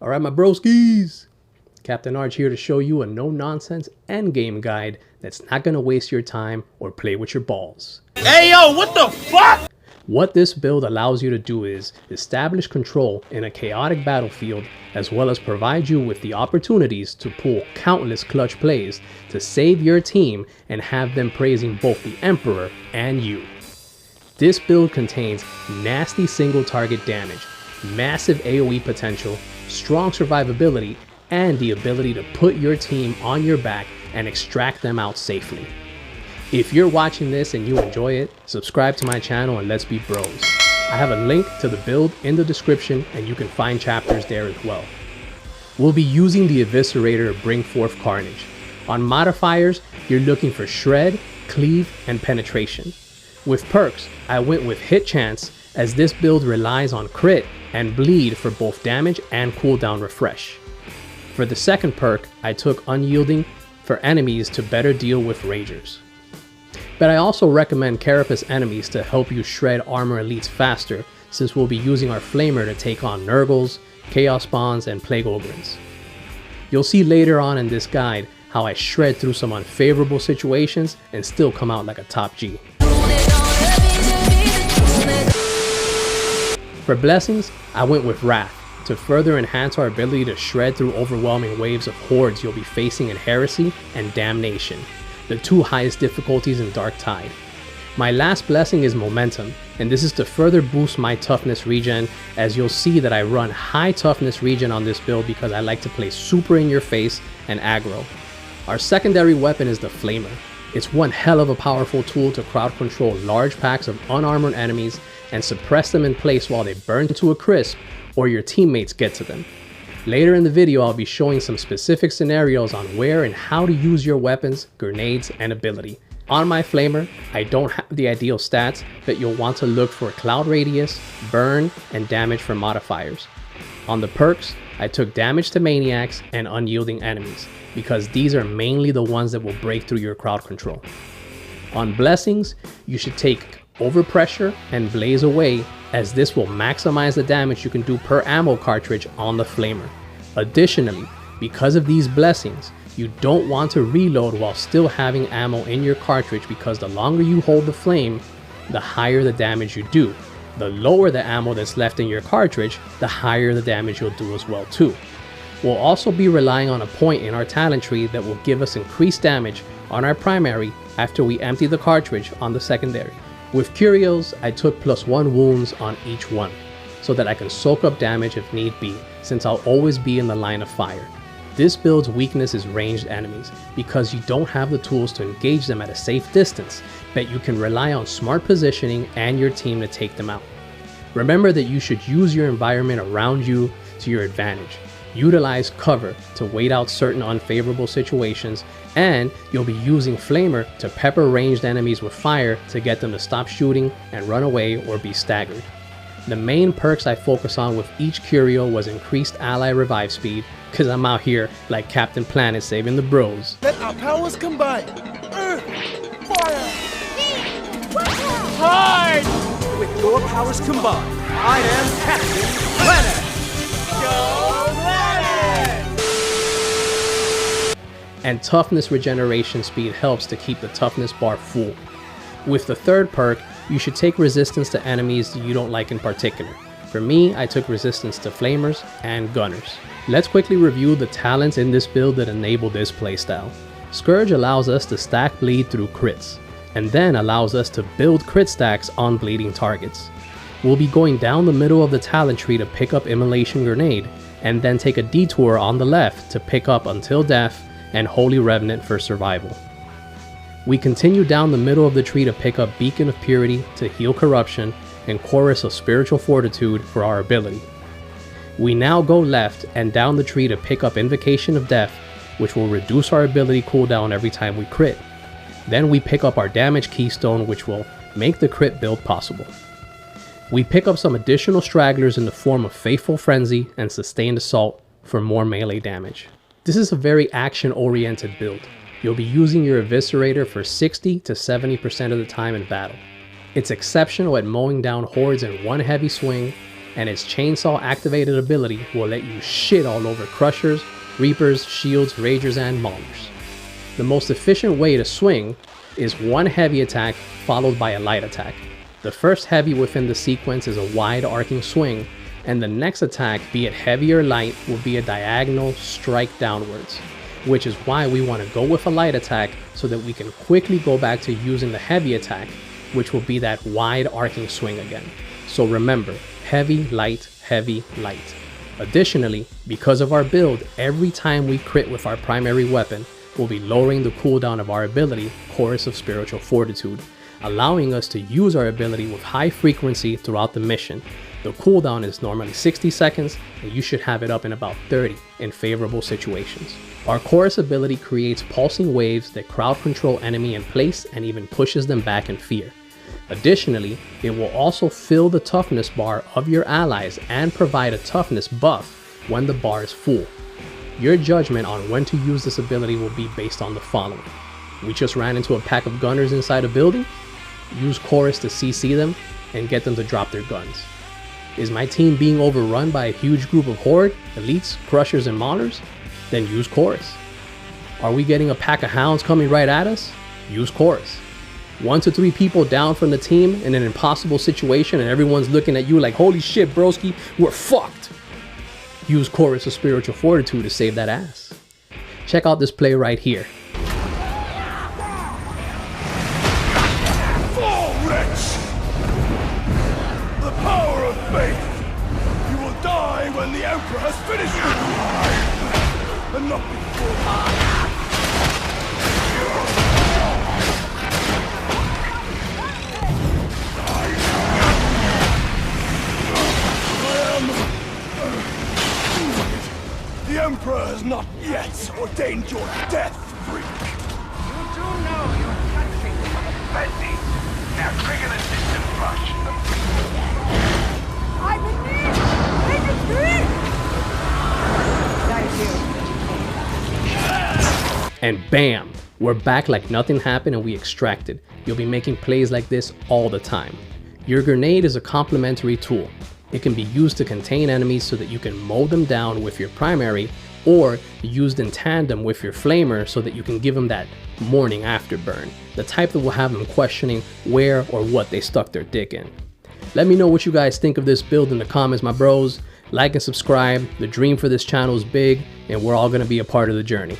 Alright my broskies, Captain Arch here to show you a no-nonsense endgame guide that's not going to waste your time or play with your balls. Hey yo, what the fuck? What this build allows you to do is establish control in a chaotic battlefield, as well as provide you with the opportunities to pull countless clutch plays to save your team and have them praising both the Emperor and you. This build contains nasty single target damage, massive AoE potential, strong survivability, and the ability to put your team on your back and extract them out safely. If you're watching this and you enjoy it, subscribe to my channel and let's be bros. I have a link to the build in the description and you can find chapters there as well. We'll be using the Eviscerator to bring forth carnage. On modifiers, you're looking for shred, cleave, and penetration. With perks, I went with hit chance as this build relies on crit and bleed for both damage and cooldown refresh. For the second perk, I took unyielding for enemies to better deal with ragers. But I also recommend carapace enemies to help you shred armor elites faster, since we'll be using our flamer to take on Nurgles, chaos spawns, and plague ogrins. You'll see later on in this guide how I shred through some unfavorable situations and still come out like a top G. For blessings, I went with Wrath to further enhance our ability to shred through overwhelming waves of hordes you'll be facing in Heresy and Damnation, the two highest difficulties in Darktide. My last blessing is Momentum, and this is to further boost my toughness regen, as you'll see that I run high toughness regen on this build because I like to play super in your face and aggro. Our secondary weapon is the Flamer. It's one hell of a powerful tool to crowd control large packs of unarmored enemies and suppress them in place while they burn to a crisp or your teammates get to them. Later in the video, I'll be showing some specific scenarios on where and how to use your weapons, grenades, and ability. On my flamer, I don't have the ideal stats, but you'll want to look for cloud radius, burn, and damage for modifiers. On the perks, I took damage to maniacs and unyielding enemies, because these are mainly the ones that will break through your crowd control. On blessings, you should take Overpressure and Blaze Away, as this will maximize the damage you can do per ammo cartridge on the flamer. Additionally, because of these blessings, you don't want to reload while still having ammo in your cartridge, because the longer you hold the flame, the higher the damage you do. The lower the ammo that's left in your cartridge, the higher the damage you'll do as well too. We'll also be relying on a point in our talent tree that will give us increased damage on our primary after we empty the cartridge on the secondary. With Curios, I took +1 wounds on each one, so that I can soak up damage if need be, since I'll always be in the line of fire. This build's weakness is ranged enemies, because you don't have the tools to engage them at a safe distance, but you can rely on smart positioning and your team to take them out. Remember that you should use your environment around you to your advantage. Utilize cover to wait out certain unfavorable situations, and you'll be using Flamer to pepper ranged enemies with fire to get them to stop shooting and run away or be staggered. The main perks I focus on with each Curio was increased ally revive speed, cause I'm out here like Captain Planet saving the bros. Let our powers combine. Earth, fire, hide! With your powers combined, I am Captain Planet! Go Planet! And toughness regeneration speed helps to keep the toughness bar full. With the third perk, you should take resistance to enemies that you don't like in particular. For me, I took resistance to flamers and gunners. Let's quickly review the talents in this build that enable this playstyle. Scourge allows us to stack bleed through crits, and then allows us to build crit stacks on bleeding targets. We'll be going down the middle of the talent tree to pick up Immolation Grenade, and then take a detour on the left to pick up Until Death and Holy Revenant for survival. We continue down the middle of the tree to pick up Beacon of Purity to heal corruption, and Chorus of Spiritual Fortitude for our ability. We now go left and down the tree to pick up Invocation of Death, which will reduce our ability cooldown every time we crit. Then we pick up our damage keystone, which will make the crit build possible. We pick up some additional stragglers in the form of Faithful Frenzy and Sustained Assault for more melee damage. This is a very action-oriented build. You'll be using your Eviscerator for 60 to 70% of the time in battle. It's exceptional at mowing down hordes in one heavy swing, and its chainsaw activated ability will let you shit all over crushers, reapers, shields, ragers, and maulers. The most efficient way to swing is one heavy attack followed by a light attack. The first heavy within the sequence is a wide arcing swing, and the next attack, be it heavy or light, will be a diagonal strike downwards, which is why we want to go with a light attack so that we can quickly go back to using the heavy attack, which will be that wide arcing swing again. So remember, heavy, light, heavy, light. Additionally, because of our build, every time we crit with our primary weapon, we'll be lowering the cooldown of our ability, Chorus of Spiritual Fortitude, allowing us to use our ability with high frequency throughout the mission. The cooldown is normally 60 seconds, and you should have it up in about 30 in favorable situations. Our Chorus ability creates pulsing waves that crowd control enemy in place and even pushes them back in fear. Additionally, it will also fill the toughness bar of your allies and provide a toughness buff when the bar is full. Your judgment on when to use this ability will be based on the following. We just ran into a pack of gunners inside a building? Use Chorus to CC them and get them to drop their guns. Is my team being overrun by a huge group of horde, elites, crushers, and maulers? Then use Chorus. Are we getting a pack of hounds coming right at us? Use Chorus. 1 to 3 people down from the team in an impossible situation and everyone's looking at you like, holy shit, broski, we're fucked. Use Chorus of Spiritual Fortitude to save that ass. Check out this play right here. Fall, wretch! The power of faith! You will die when the Emperor has finished with you! And not before. The Emperor has not yet ordained your death, freak! You do know you're touching me. Bessie, now trigger the system rush. I'm in need! Take it free! That is you. And bam! We're back like nothing happened and we extracted. You'll be making plays like this all the time. Your grenade is a complementary tool. It can be used to contain enemies so that you can mow them down with your primary, or used in tandem with your flamer so that you can give them that morning after burn, the type that will have them questioning where or what they stuck their dick in. Let me know what you guys think of this build in the comments, my bros. Like and subscribe. The dream for this channel is big and we're all going to be a part of the journey.